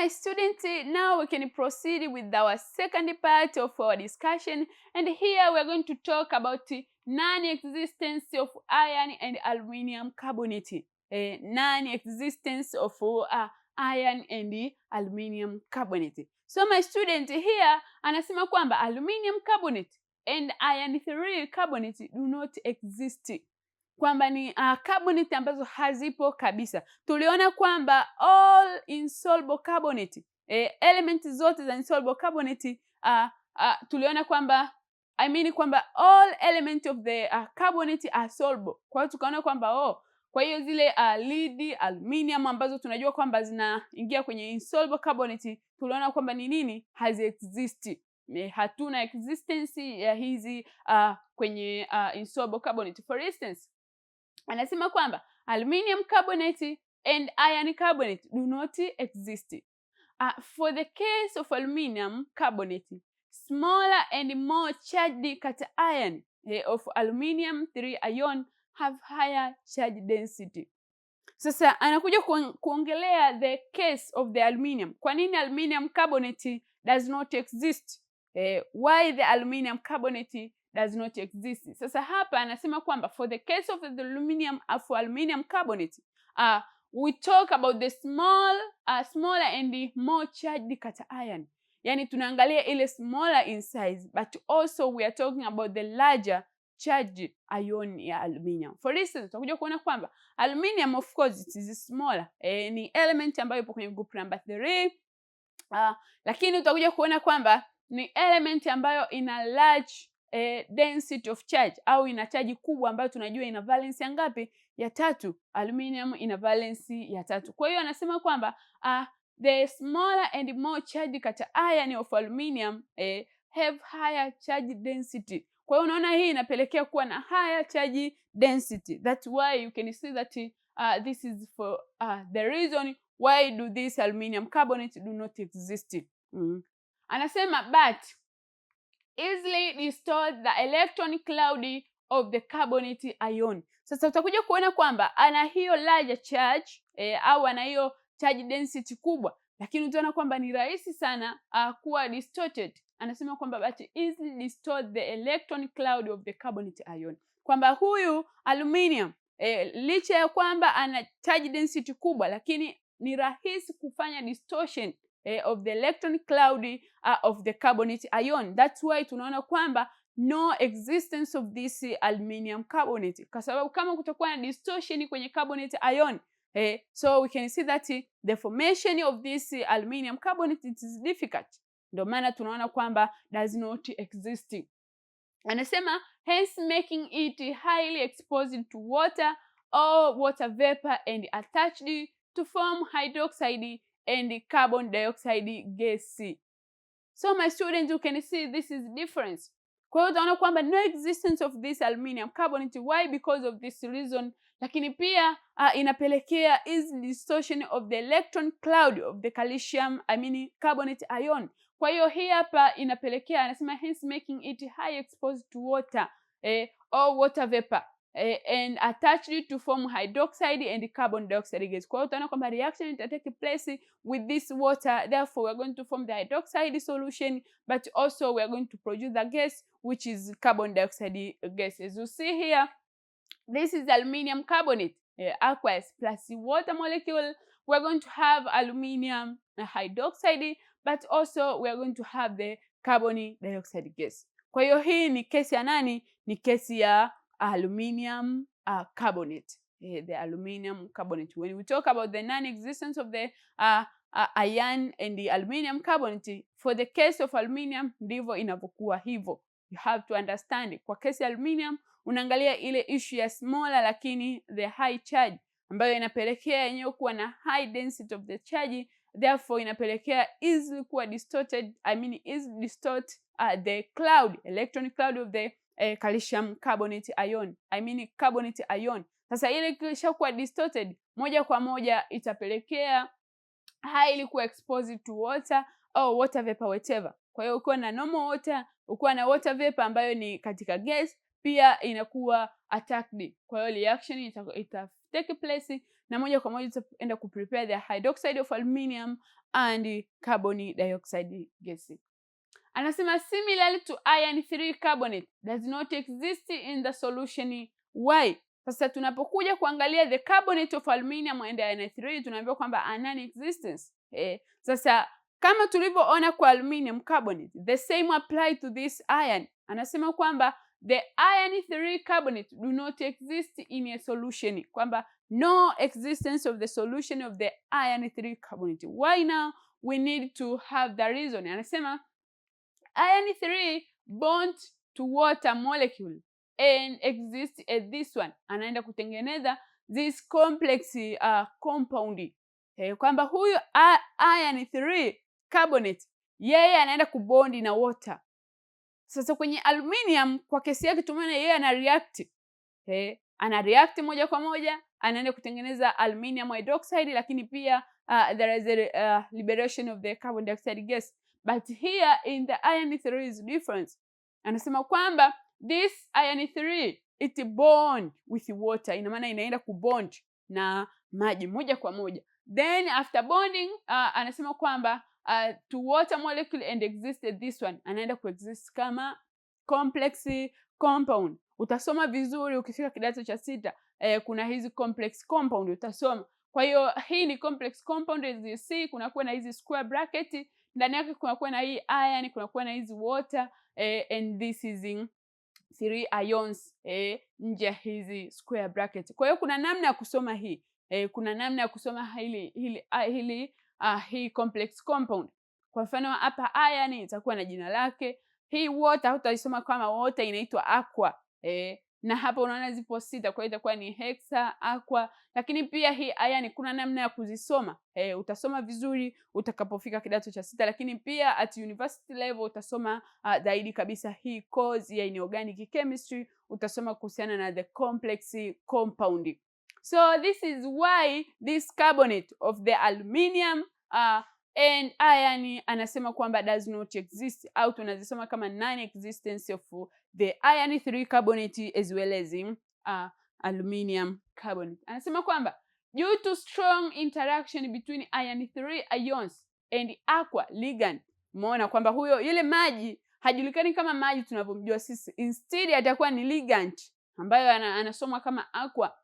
my students, now we can proceed with our second part of our discussion, and here we are going to talk about non-existence of iron and aluminium carbonate. Non-existence of iron and aluminium carbonate. So my student, here anasema kwamba aluminium carbonate and iron 3 carbonate do not exist, kwamba ni carbonate ambazo hazipo kabisa. Tuliona kwamba all insoluble carbonate, elements zote za insoluble carbonate, tuliona kwamba kwamba all elements of the carbonate are soluble. Kwa hiyo tukaona kwamba kwa hiyo zile lead, aluminium ambazo tunajua kwamba zinaingia kwenye insoluble carbonate, tuliona kwamba ni nini? Hazi exist. Hatuna existence ya hizi kwenye insoluble carbonate. For instance, anasema kwamba aluminium carbonate and iron carbonate do not exist. For the case of aluminium carbonate, smaller and more charged cation of aluminium 3 ion have higher charge density. Sasa anakuja kuongelea the case of the aluminium. Kwa nini aluminium carbonate does not exist? Why the aluminium carbonate does not exist? Sasa hapa anasema kwamba for the case of the aluminium carbonate, we talk about the smaller and more charged cation. Yani tunaangalia ile smaller in size, but also we are talking about the larger charged ion ya aluminium. For instance, tutakuja kuona kwamba aluminium of course it is smaller, ni element ambayo ipo kwenye group number 3, lakini utakuja kuona kwamba ni element ambayo ina large density of charge, au ina charge kubwa ambayo tunajua ina valence ya ngapi? Ya 3. Aluminium ina valence ya 3. Kwa hiyo anasema kwamba the smaller and more charged cation of aluminium have higher charge density. Kwa hiyo unaona hii inapelekea kuwa na higher charge density. That's why you can see that this is for the reason why do this aluminium carbonate do not exist. Anasema but easily distort the electron cloud of the carbonate ion. Sasa utakuja kuona kwamba ana hiyo larger charge au ana hiyo charge density kubwa, lakini utaona kwamba ni rahisi sana kuwa distorted. Anasema kwamba but easily distort the electron cloud of the carbonate ion, kwamba huyu aluminium licha ya kwamba ana charge density kubwa, lakini ni rahisi kufanya distortion of the electron cloud of the carbonate ion. That's why tunaona kwamba no existence of this aluminium carbonate, kwa sababu kama kutakuwa na distortion kwenye carbonate ion, so we can see that the formation of this aluminium carbonate it is difficult. Ndio maana tunaona kwamba does not exist. Anasema hence making it highly exposed to water or water vapor and attached to form hydroxide and carbon dioxide gas. So my students, you can see this is difference. Kwa hiyo utaona kwamba no existence of this aluminium carbonate. Why? Because of this reason. Lakini pia inapelekea is distortion of the electron cloud of the calcium carbonate ion. Kwa hiyo hii hapa inapelekea, anasema hence making it high exposed to water or water vapor and attached to form hydroxide and carbon dioxide gas. Kwa hiyo utaona kwamba reaction ita take place with this water, therefore we are going to form the hydroxide solution, but also we are going to produce the gas which is carbon dioxide gas. As you see here, this is aluminium carbonate, aqueous plus water molecule. We are going to have aluminium hydroxide, but also we are going to have the carbon dioxide gas. Kwa hiyo hii ni kesi ya nani? Ni kesi ya aluminium carbonate, the aluminium carbonate. When we talk about the non-existence of the iron and the aluminium carbonate, for the case of aluminium ndivyo inavyokuwa hivyo. You have to understand, kwa kesi ya aluminium unaangalia ile issue ya smaller lakini the high charge, ambayo inapelekea yenyewe kuwa na high density of the charge, therefore inapelekea easily kuwa distorted, easily distort the cloud, electron cloud of the calcium carbonate ion, carbonate ion. Sasa ile kishakuwa distorted, moja kwa moja itapelekea highly kuwa exposed to water or water vapor whatever. Kwa hiyo ukiwa na normal water, ukiwa na water vapor ambayo ni katika gas, pia inakuwa attacked. Kwa hiyo reaction ita take place na moja kwa moja tutaenda kuprepare the hydroxide of aluminium and carbon dioxide gas. Anasema similarly to iron 3 carbonate does not exist in the solution. Why? Sasa tunapokuja kuangalia the carbonate of aluminium and iron 3 tunaambiwa kwamba non-existence. Sasa kama tulivyoona kwa aluminium carbonate, the same apply to this iron. Anasema kwamba the iron 3 carbonate do not exist in a solution, kwamba no existence of the solution of the iron 3 carbonate. Why now? We need to have the reason. Anasema iron 3 bond to water molecule and exist at this one. Anaenda kutengeneza this complex compound. Kwamba huyu iron 3 carbonate yeye anaenda kubondi na water. Sasa kwenye aluminium kwa kesi yake tumeona yeye ana react. Ana react moja kwa moja, anaenda kutengeneza aluminium hydroxide, lakini pia there is a liberation of the carbon dioxide gas. But here in the iron 3 is different. Anasema kwamba this iron 3 it bond with water, ina maana inaenda kubond na maji moja kwa moja. Then after bonding anasema kwamba to water molecule and exist this one, anaenda kuexist kama complex compound. Utasoma vizuri ukifika kidato cha 6, kuna hizi complex compound utasoma. Kwa hiyo hii ni complex compound, as you see kunakuwa na hizi square bracket, ndani yake kunakuwa na hii iron, kunakuwa na hizi water, and this is in 3 ions nje hizi square bracket. Kwa hiyo kuna namna ya kusoma hii. Kuna namna ya kusoma hii complex compound. Kwa mfano hapa iron itakuwa na jina lake. Hii water utaisoma kama water, inaitwa aqua. Na hapa unaona zipo 6, kwa hiyo itakuwa ni hexa, aqua. Lakini pia hii iron kuna namna ya kuzisoma. Utasoma vizuri utakapofika kidato cha 6, lakini pia at university level utasoma zaidi kabisa hii course ya inorganic chemistry, utasoma kuhusiana na the complex compound. So this is why this carbonate of the aluminium and iron anasema kwamba does not exist, au tunazisoma kama non-existence of the iron 3 carbonate as well as aluminium carbonate. Anasema kwamba due to strong interaction between iron 3 ions and aqua ligand. Umeona kwamba huyo yule maji hajulikani kama maji tunavyomjua sisi, instead atakuwa ni ligand ambayo anasomwa kama aqua.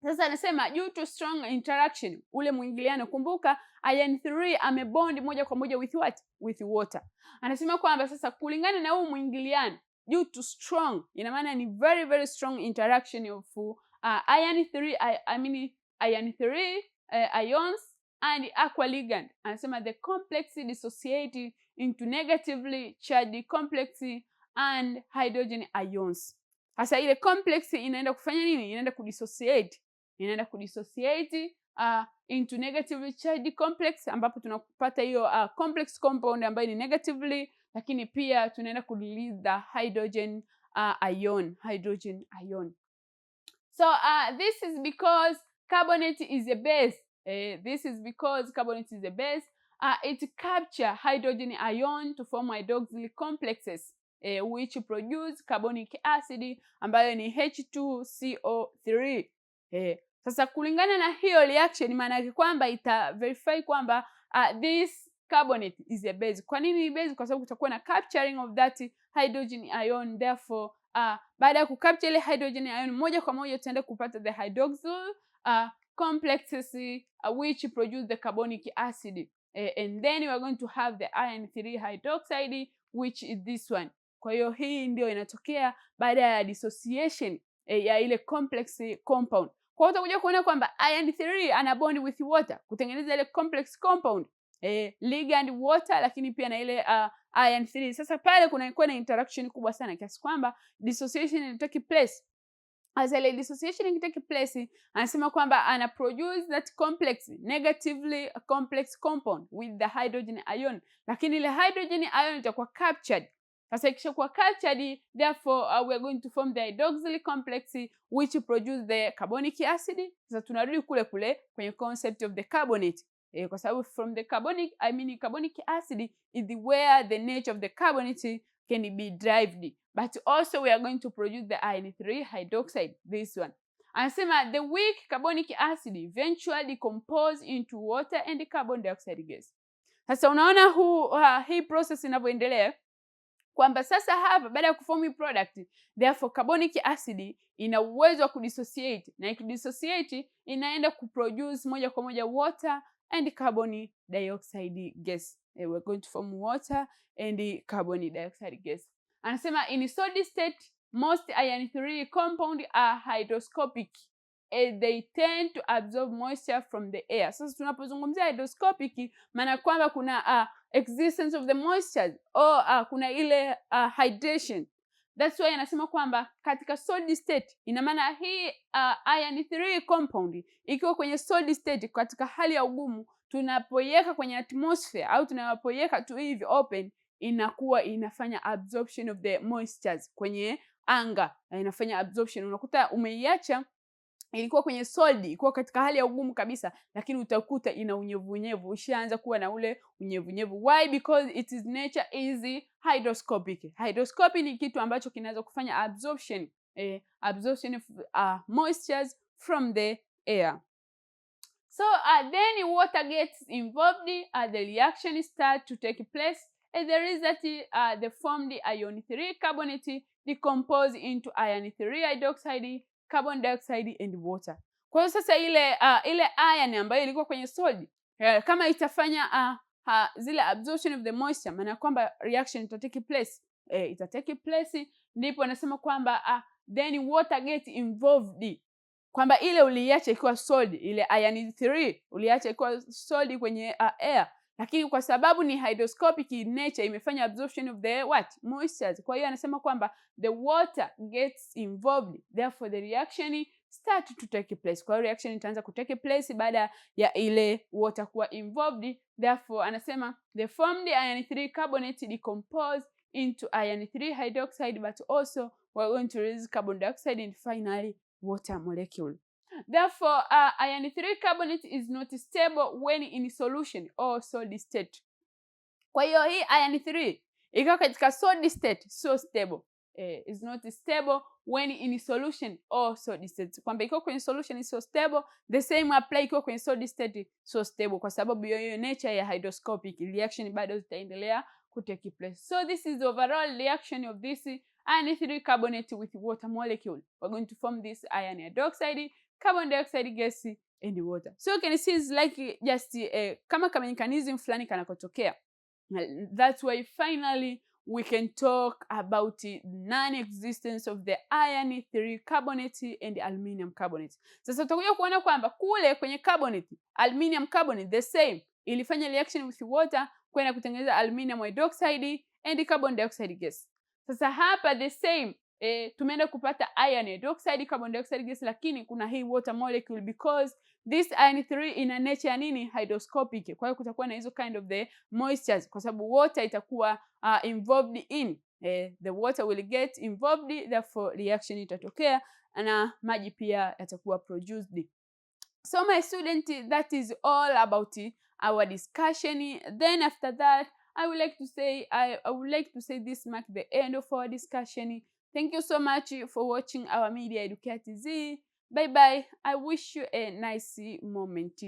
Sasa anasema due to strong interaction, ule mwingiliano. Kumbuka iron 3 amebond moja kwa moja with what? With water. Anasema kwamba sasa kulingana na huu mwingiliano, due to strong, ina maana ni very very strong interaction of iron 3 ions and aqua ligand. Anasema the complex dissociate into negatively charged complex and hydrogen ions. Sasa ile complex inaenda kufanya nini? Inaenda kudissociate. Into negatively charged complex, ambapo tunapata hiyo complex compound ambayo ni negatively, lakini pia tunaenda ku release the hydrogen ion. So this is because carbonate is a base. It capture hydrogen ion to form hydroxyl complexes which produce carbonic acid ambayo ni H2CO3. Sasa kulingana na hiyo reaction, maana yake kwamba ita verify kwamba this carbonate is a base. Kwa nini ni base? Kwa sababu kutakuwa na capturing of that hydrogen ion. Therefore baada ya kucapture ile hydrogen ion, moja kwa moja tutaenda kupata the hydroxyl complexes which produce the carbonic acid, and then we are going to have the iron 3 hydroxide which is this one. Kwa hiyo hii ndio inatokea baada ya dissociation ya ile complex compound. Kwa hiyo utakuja kuona kwamba iron 3 ana bond with water kutengeneza ile complex compound, ligand water, lakini pia na ile iron 3. Sasa pale kunakuwa na interaction kubwa sana kiasi kwamba dissociation inatake place. As ile dissociation ikitake place, anasema kwamba ana produce that complex negatively complex compound with the hydrogen ion, lakini ile hydrogen ion itakuwa captured. Sasa ikishakuwa captured, therefore we are going to form the hydroxyl complex which produce the carbonic acid. Sasa tunarudi kule kule kwenye concept of the carbonate, kwa sababu from the carbonic acid is where the nature of the carbonate can be derived, but also we are going to produce the iron 3 hydroxide, this one. Anasema the weak carbonic acid eventually decompose into water and carbon dioxide gas. Sasa unaona hii process inavyoendelea kwamba sasa hapa baada ya kuform hii product, therefore carbonic acid ina uwezo wa kudissociate, na ikidissociate inaenda kuproduce moja kwa moja water and carbon dioxide gas. We're going to form water and carbon dioxide gas. Anasema in solid state most iron 3 compound are hygroscopic as they tend to absorb moisture from the air. Sasa tunapozungumzia hygroscopic maana kwamba kuna existence of the moisture or kuna ile hydration. That's why anasema kwamba katika solid state, ina maana hii iron 3 compound ikiwa kwenye solid state, katika hali ya ugumu, tunapoiweka kwenye atmosphere au tunapoiweka tu hivi open, inakuwa inafanya absorption of the moistures kwenye anga, inafanya absorption. Unakuta umeiacha ilikuwa kwenye solid, ilikuwa katika hali ya ugumu kabisa, lakini utakuta ina unyevunyevu, ushaanza kuwa na ule unyevunyevu. Why? Because its nature is hygroscopic. Hygroscopic ni kitu ambacho kinaweza kufanya absorption of moistures from the air. So then water gets involved, the reaction start to take place, and the result the formed iron 3 carbonate decompose into iron 3 hydroxide, carbon dioxide and water. Kwa hiyo sasa ile iron ambayo ilikuwa kwenye solid kama itafanya zile absorption of the moisture, maana kwamba reaction itatake place, ndipo anasema kwamba then water get involved, kwamba ile uliacha ikiwa solid, ile iron 3 uliacha ikiwa solid kwenye air, lakini kwa sababu ni hygroscopic in nature imefanya absorption of the moistures. Kwa hiyo anasema kwamba the water gets involved, therefore the reaction start to take place. Kwa hiyo reaction itaanza kutake place baada ya ile water kuwa involved. Therefore anasema the formed iron 3 carbonate decompose into iron 3 hydroxide, but also we're going to release carbon dioxide and finally water molecule. Therefore iron 3 carbonate is not stable when in solution or solid state. Kwa hiyo hii iron 3 ikiwa katika solid state so stable, is not stable when in solution or solid state. Kwamba ikiwa kwenye solution is so stable, the same apply ikiwa kwenye solid state so stable, kwa sababu hiyo nature ya hygroscopic reaction bado zitaendelea kutake place. So this is the overall reaction of this iron 3 carbonate with water molecule. We're going to form this iron hydroxide, carbon dioxide gas and water. So you can see it's like just kama mechanism fulani kanakotokea. That's why finally we can talk about non-existence of the iron 3 carbonate and aluminum carbonate. Sasa tutakuja kuona kwamba kule kwenye carbonate, aluminum carbonate the same ilifanya reaction with water kwenda kutengeneza aluminum hydroxide and carbon dioxide gas. Sasa hapa the same tumeenda kupata iron hydroxide, carbon dioxide gas, lakini kuna hii water molecule because this iron 3 ina nature nini? Hygroscopic. Kwa hiyo kutakuwa na hizo kind of the moistures, kwa sababu water itakuwa involved in, the water will get involved, therefore reaction itatokea na maji pia yatakuwa produced. So my student, that is all about our discussion. Then after that I would like to say this mark the end of our discussion. Thank you so much for watching our Media Educate Z. Bye bye. I wish you a nice moment.